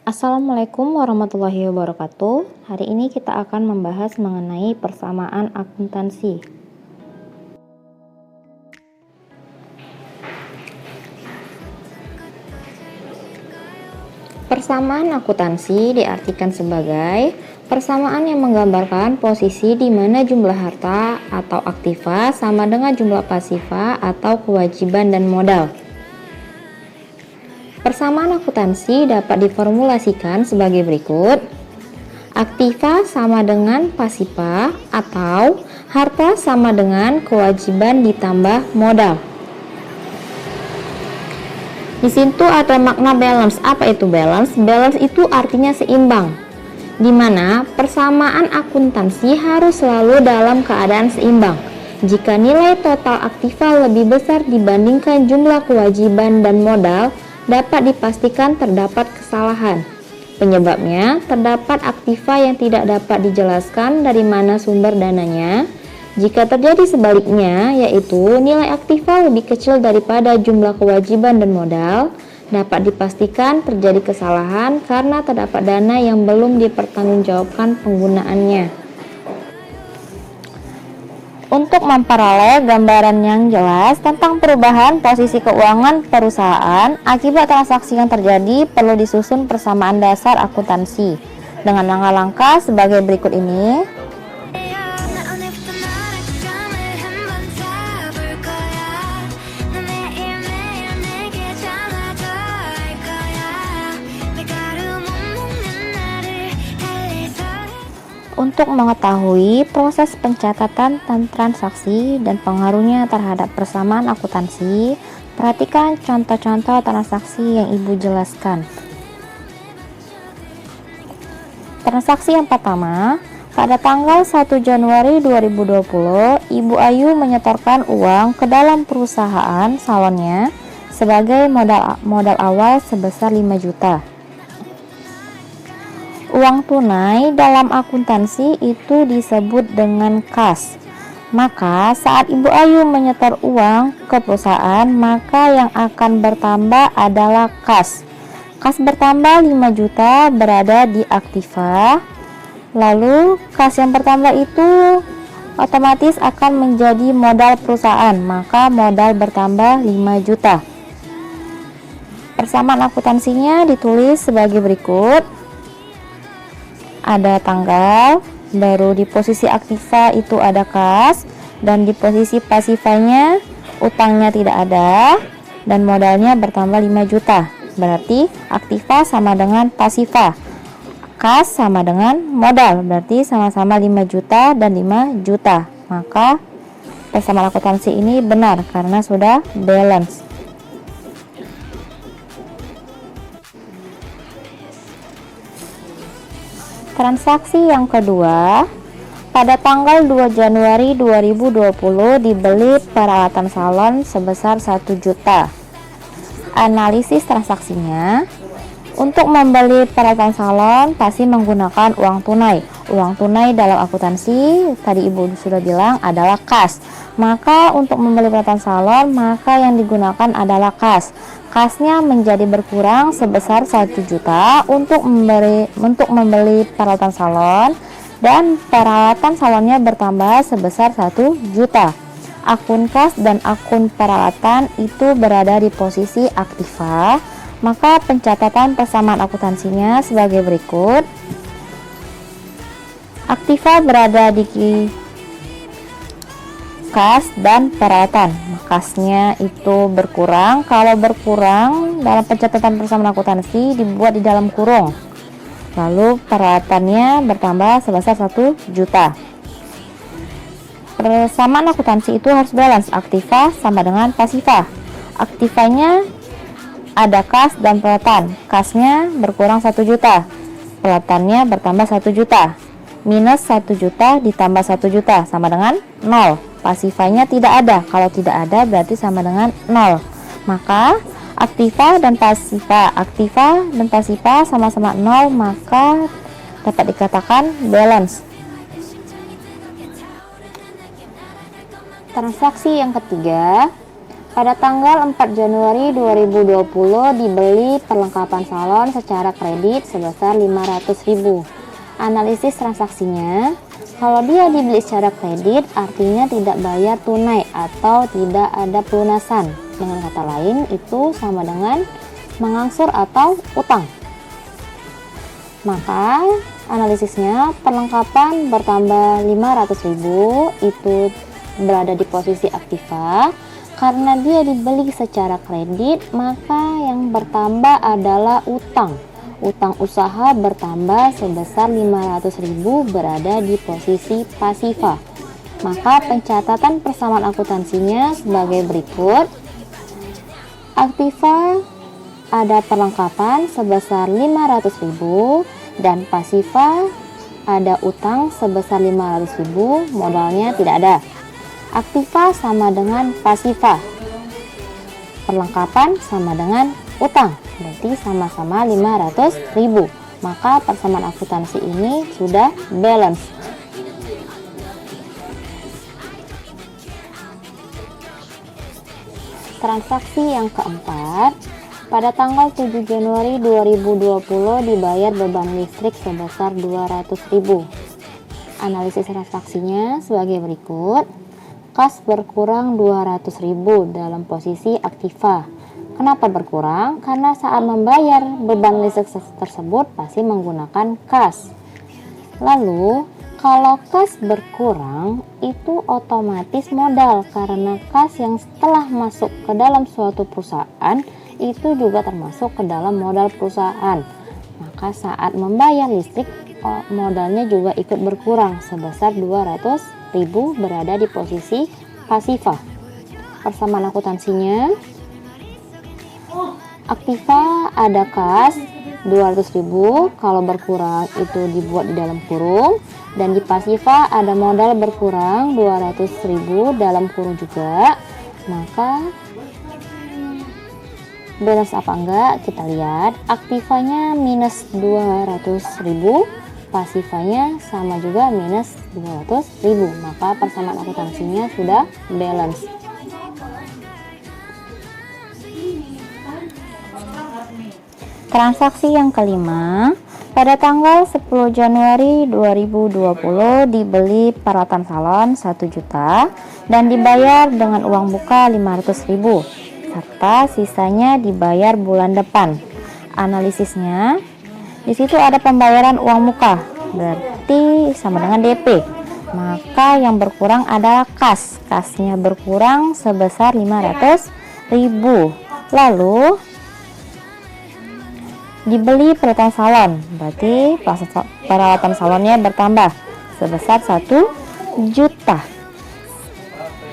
Assalamualaikum warahmatullahi wabarakatuh. Hari ini kita akan membahas mengenai persamaan akuntansi. Persamaan akuntansi diartikan sebagai persamaan yang menggambarkan posisi di mana jumlah harta atau aktiva sama dengan jumlah pasiva atau kewajiban dan modal. Persamaan akuntansi dapat diformulasikan sebagai berikut. Aktiva sama dengan pasiva atau harta sama dengan kewajiban ditambah modal. Di situ ada makna balance. Apa itu balance? Balance itu artinya seimbang, di mana persamaan akuntansi harus selalu dalam keadaan seimbang. Jika nilai total aktiva lebih besar dibandingkan jumlah kewajiban dan modal, dapat dipastikan terdapat kesalahan. Penyebabnya, terdapat aktiva yang tidak dapat dijelaskan dari mana sumber dananya. Jika terjadi sebaliknya, yaitu nilai aktiva lebih kecil daripada jumlah kewajiban dan modal, dapat dipastikan terjadi kesalahan karena terdapat dana yang belum dipertanggungjawabkan penggunaannya. Untuk memperoleh gambaran yang jelas tentang perubahan posisi keuangan perusahaan akibat transaksi yang terjadi, perlu disusun persamaan dasar akuntansi dengan langkah-langkah sebagai berikut ini. Untuk mengetahui proses pencatatan transaksi dan pengaruhnya terhadap persamaan akuntansi, perhatikan contoh-contoh transaksi yang Ibu jelaskan. Transaksi yang pertama, pada tanggal 1 Januari 2020, Ibu Ayu menyetorkan uang ke dalam perusahaan salonnya sebagai modal awal sebesar 5 juta. Uang tunai dalam akuntansi itu disebut dengan kas. Maka saat Ibu Ayu menyetor uang ke perusahaan, maka yang akan bertambah adalah kas. Kas bertambah 5 juta berada di aktiva. Lalu kas yang bertambah itu otomatis akan menjadi modal perusahaan, maka modal bertambah 5 juta. Persamaan akuntansinya ditulis sebagai berikut. Ada tanggal, baru di posisi aktiva itu ada kas, dan di posisi pasivanya utangnya tidak ada, dan modalnya bertambah 5 juta. Berarti aktiva sama dengan pasiva, kas sama dengan modal, berarti sama-sama 5 juta dan 5 juta. Maka persamaan akuntansi ini benar karena sudah balance. Transaksi yang kedua, pada tanggal 2 Januari 2020 dibeli peralatan salon sebesar 1 juta. Analisis transaksinya, untuk membeli peralatan salon pasti menggunakan uang tunai. Uang tunai dalam akuntansi tadi Ibu sudah bilang adalah kas. Maka untuk membeli peralatan salon, maka yang digunakan adalah kas. Kasnya menjadi berkurang sebesar 1 juta untuk membeli peralatan salon, dan peralatan salonnya bertambah sebesar 1 juta. Akun kas dan akun peralatan itu berada di posisi aktiva, maka pencatatan persamaan akuntansinya sebagai berikut. Aktiva berada di kas dan peralatan. Kasnya itu berkurang. Kalau berkurang dalam pencatatan persamaan akuntansi dibuat di dalam kurung. Lalu peralatannya bertambah sebesar 1 juta. Persamaan akuntansi itu harus balance. Aktiva sama dengan pasiva. Aktivanya ada kas dan peralatan. Kasnya berkurang 1 juta. Peralatannya bertambah 1 juta. Minus 1 juta ditambah 1 juta sama dengan 0. Pasivanya tidak ada. Kalau tidak ada berarti sama dengan 0. Maka aktiva dan pasiva sama-sama 0, maka dapat dikatakan balance. Transaksi yang ketiga, Pada tanggal 4 Januari 2020 dibeli perlengkapan salon secara kredit sebesar 500.000. Analisis transaksinya, kalau dia dibeli secara kredit artinya tidak bayar tunai atau tidak ada pelunasan. Dengan kata lain itu sama dengan mengangsur atau utang. Maka analisisnya perlengkapan bertambah 500.000 itu berada di posisi aktiva. Karena dia dibeli secara kredit, maka yang bertambah adalah utang. Utang usaha bertambah sebesar 500.000 berada di posisi pasifa. Maka pencatatan persamaan akuntansinya sebagai berikut. Aktiva ada perlengkapan sebesar 500.000 dan pasifa ada utang sebesar 500.000, modalnya tidak ada. Aktiva sama dengan pasifa, perlengkapan sama dengan utang, berarti sama-sama 500.000. Maka persamaan akuntansi ini sudah balance. Transaksi yang keempat, pada tanggal 7 Januari 2020 dibayar beban listrik sebesar 200.000. Analisis transaksinya sebagai berikut. Kas berkurang 200.000 dalam posisi aktiva. Kenapa berkurang? Karena saat membayar beban listrik tersebut pasti menggunakan kas. Lalu kalau kas berkurang itu otomatis modal, karena kas yang setelah masuk ke dalam suatu perusahaan itu juga termasuk ke dalam modal perusahaan. Maka saat membayar listrik modalnya juga ikut berkurang sebesar 200.000 berada di posisi pasifa. Persamaan akuntansinya, aktiva ada kas 200.000, kalau berkurang itu dibuat di dalam kurung, dan di pasifa ada modal berkurang 200.000 dalam kurung juga. Maka balance apa enggak kita lihat. Aktivanya minus 200.000, pasifanya sama juga minus 200.000, maka persamaan akuntansinya sudah balance. Transaksi yang kelima, pada tanggal 10 Januari 2020 dibeli peralatan salon 1 juta dan dibayar dengan uang muka 500.000 serta sisanya dibayar bulan depan. Analisisnya, di situ ada pembayaran uang muka, berarti sama dengan DP. Maka yang berkurang adalah kas. Kasnya berkurang sebesar 500.000. Lalu dibeli peralatan salon, berarti peralatan salonnya bertambah sebesar 1 juta.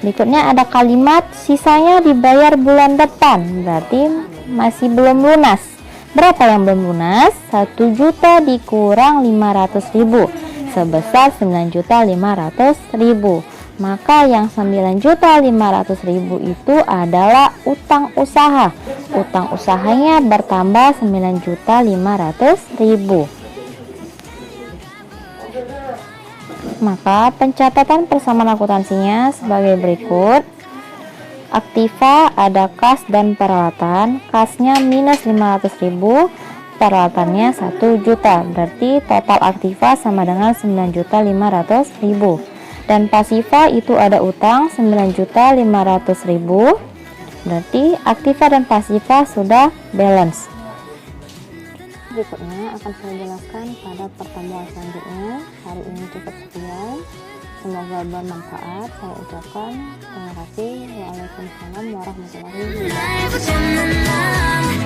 Berikutnya ada kalimat sisanya dibayar bulan depan, berarti masih belum lunas. Berapa yang belum lunas? 1 juta dikurang 500.000 sebesar 9.500.000. Maka yang 9.500.000 itu adalah utang usaha. Utang usahanya bertambah 9.500.000. Maka pencatatan persamaan akuntansinya sebagai berikut. Aktiva ada kas dan peralatan, kasnya minus 500.000, peralatannya 1 juta, berarti total aktiva sama dengan 9.500.000. Dan pasiva itu ada utang 9.500.000, berarti aktiva dan pasiva sudah balance. Berikutnya akan saya jelaskan pada pertemuan selanjutnya. Hari ini cukup sekian. Semoga bermanfaat. Saya ucapkan terima kasih. Waalaikumsalam warahmatullahi wabarakatuh.